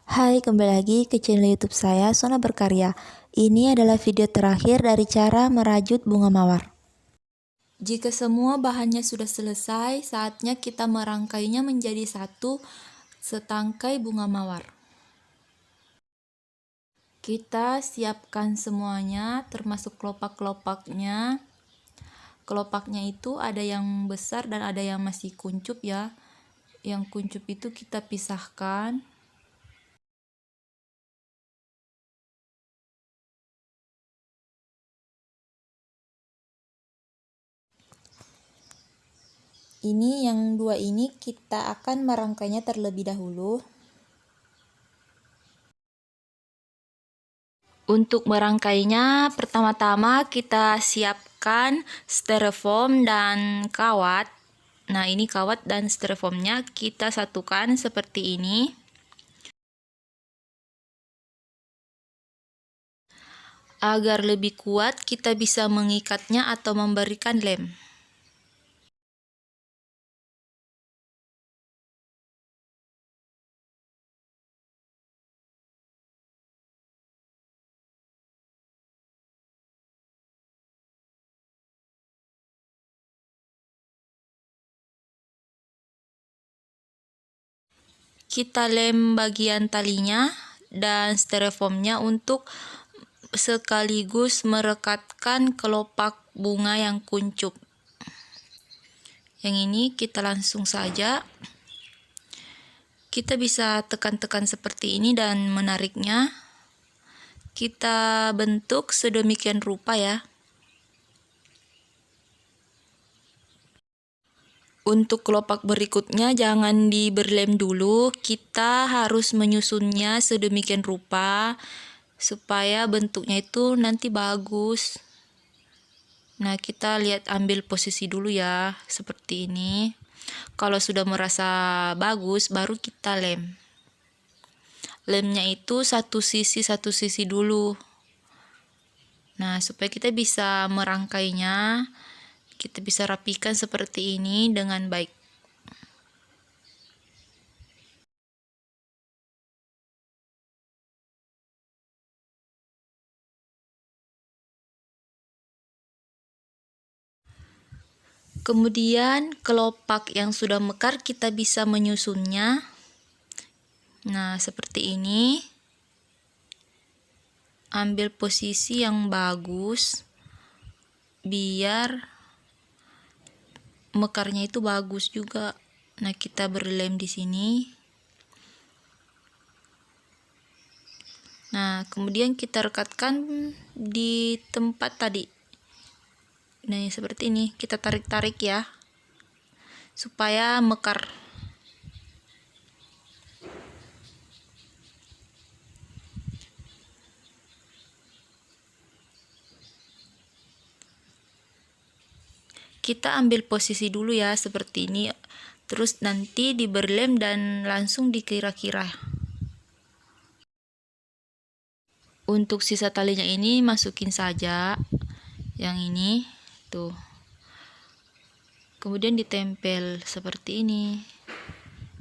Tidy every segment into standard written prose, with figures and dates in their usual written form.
Hai, kembali lagi ke channel YouTube saya, Sona Berkarya. Ini adalah video terakhir dari cara merajut bunga mawar. Jika semua bahannya sudah selesai, saatnya kita merangkainya menjadi satu setangkai bunga mawar. Kita siapkan semuanya, termasuk kelopak-kelopaknya. Kelopaknya itu ada yang besar dan ada yang masih kuncup ya. Yang kuncup itu kita pisahkan. Ini yang dua ini kita akan merangkainya terlebih dahulu. Untuk merangkainya, pertama-tama kita siapkan styrofoam dan kawat. Nah, ini kawat dan styrofoamnya kita satukan seperti ini. Agar lebih kuat, kita bisa mengikatnya atau memberikan lem. Kita lem bagian talinya dan styrofoamnya untuk sekaligus merekatkan kelopak bunga yang kuncup. Yang ini kita langsung saja. Kita bisa tekan-tekan seperti ini dan menariknya. Kita bentuk sedemikian rupa ya. Untuk kelopak berikutnya jangan diberlem dulu, kita harus menyusunnya sedemikian rupa supaya bentuknya itu nanti bagus. Nah, kita lihat ambil posisi dulu ya, seperti ini. Kalau sudah merasa bagus, baru kita lem. Lemnya itu satu sisi dulu. Nah, supaya kita bisa merangkainya, kita bisa rapikan seperti ini dengan baik. Kemudian kelopak yang sudah mekar kita bisa menyusunnya. Nah, seperti ini. Ambil posisi yang bagus biar mekarnya itu bagus juga. Nah, kita berlem di sini. Nah, kemudian kita rekatkan di tempat tadi. Nah, seperti ini. Kita tarik-tarik ya, supaya mekar. Kita ambil posisi dulu ya, seperti ini. Terus nanti diberlem dan langsung dikira-kira. Untuk sisa talinya ini masukin saja yang ini tuh. Kemudian ditempel seperti ini.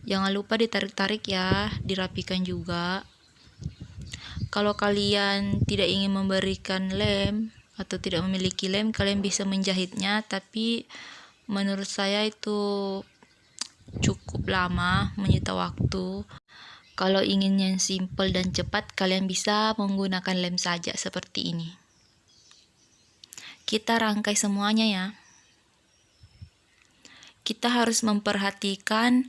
Jangan lupa ditarik-tarik ya, dirapikan juga. Kalau kalian tidak ingin memberikan lem atau tidak memiliki lem, kalian bisa menjahitnya, tapi menurut saya itu cukup lama, menyita waktu. Kalau ingin yang simple dan cepat, kalian bisa menggunakan lem saja seperti ini. Kita rangkai semuanya ya. Kita harus memperhatikan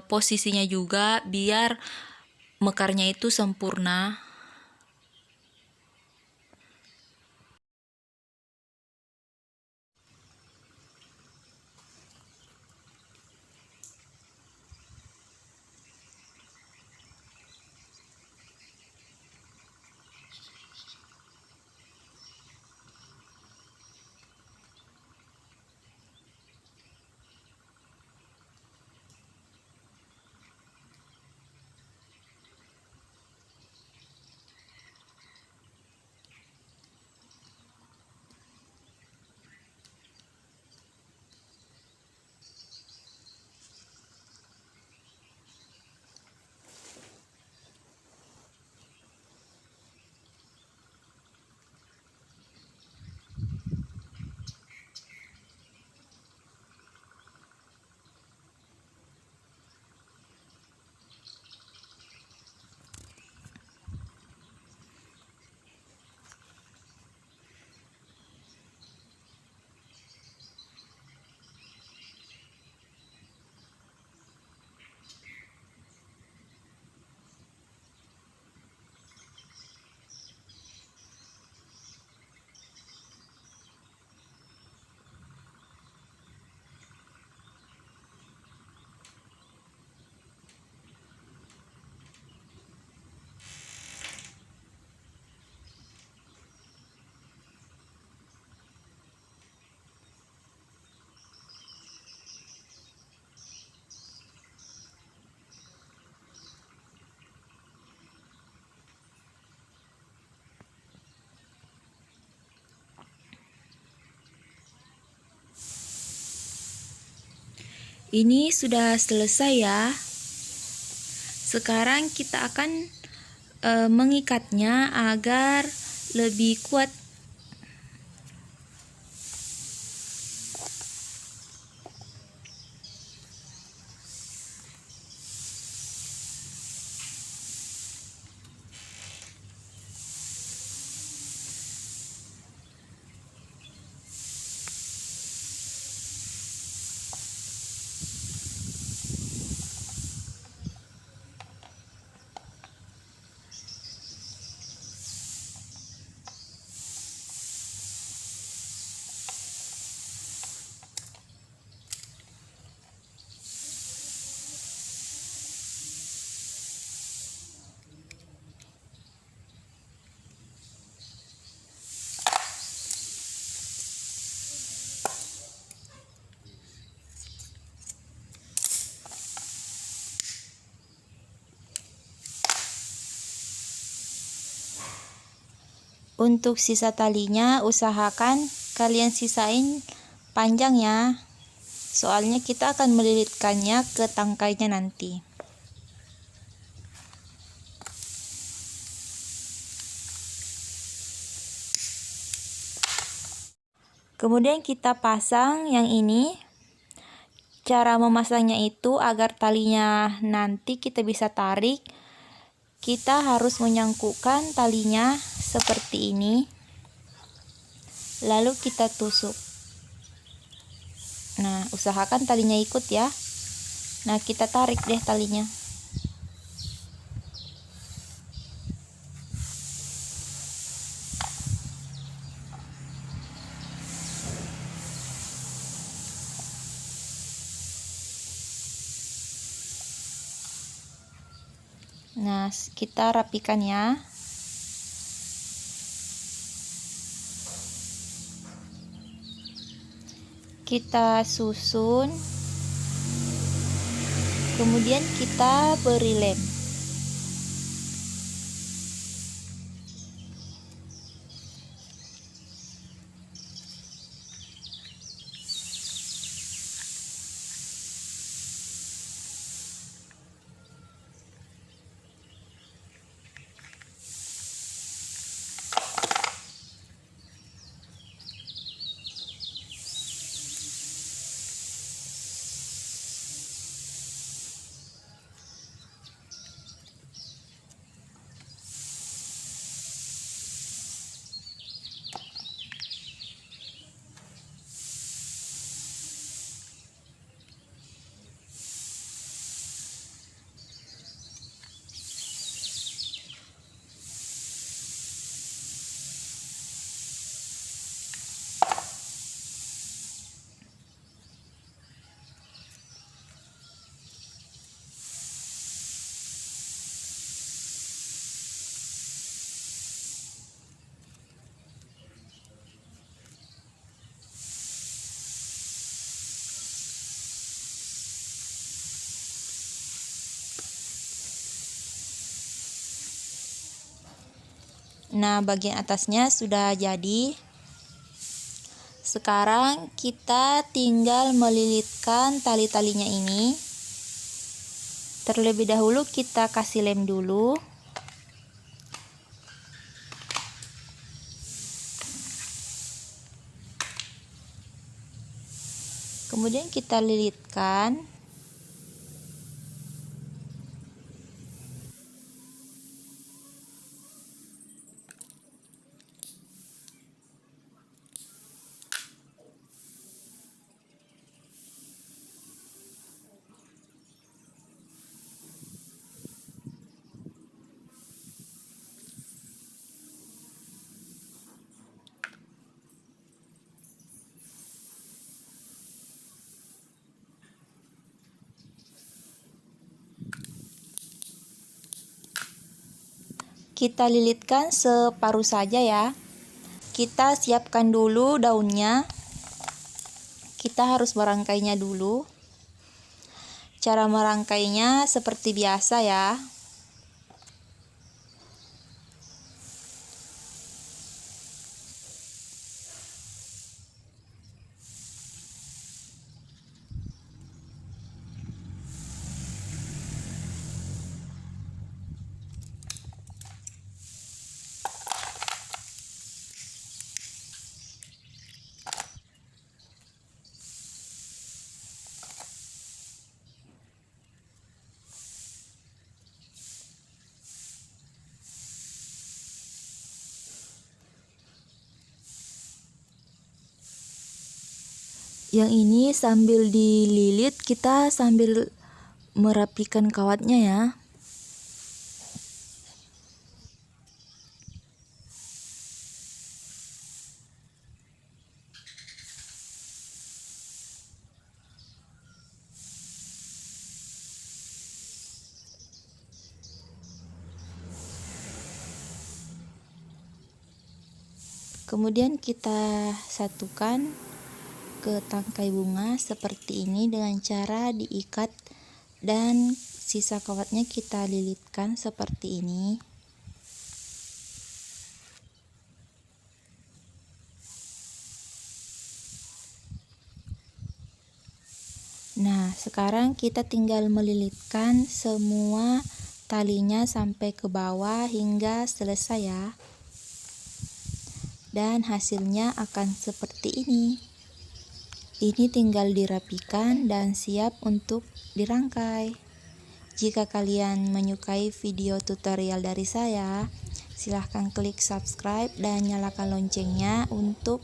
posisinya juga biar mekarnya itu sempurna. Ini sudah selesai ya. Sekarang kita akan mengikatnya agar lebih kuat. Untuk sisa talinya usahakan kalian sisain panjang ya. Soalnya kita akan melilitkannya ke tangkainya nanti. Kemudian kita pasang yang ini. Cara memasangnya itu agar talinya nanti kita bisa tarik. Kita harus menyangkutkan talinya seperti ini. Lalu kita tusuk. Nah, usahakan talinya ikut ya. Nah, kita tarik deh talinya. Nah, kita rapikan ya. Kita susun. Kemudian kita beri lem. Nah, bagian atasnya sudah jadi. Sekarang kita tinggal melilitkan tali-talinya ini. Terlebih dahulu kita kasih lem dulu. Kemudian kita lilitkan. Kita lilitkan separuh saja ya. Kita siapkan dulu daunnya. Kita harus merangkainya dulu. Cara merangkainya seperti biasa ya. Yang ini sambil dililit kita sambil merapikan kawatnya ya. Kemudian kita satukan ke tangkai bunga seperti ini dengan cara diikat dan sisa kawatnya kita lilitkan seperti ini. Nah, sekarang kita tinggal melilitkan semua talinya sampai ke bawah hingga selesai ya. Dan hasilnya akan seperti ini. Ini tinggal dirapikan dan siap untuk dirangkai. Jika kalian menyukai video tutorial dari saya, silahkan klik subscribe dan nyalakan loncengnya untuk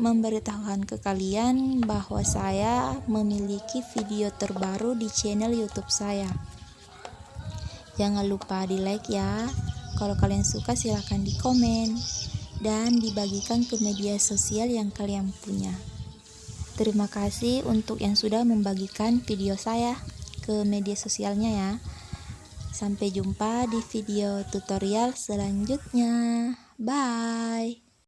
memberitahukan ke kalian bahwa saya memiliki video terbaru di channel YouTube saya. Jangan lupa di like ya. Kalau kalian suka silahkan di komen dan dibagikan ke media sosial yang kalian punya. Terima kasih untuk yang sudah membagikan video saya ke media sosialnya ya. Sampai jumpa di video tutorial selanjutnya. Bye.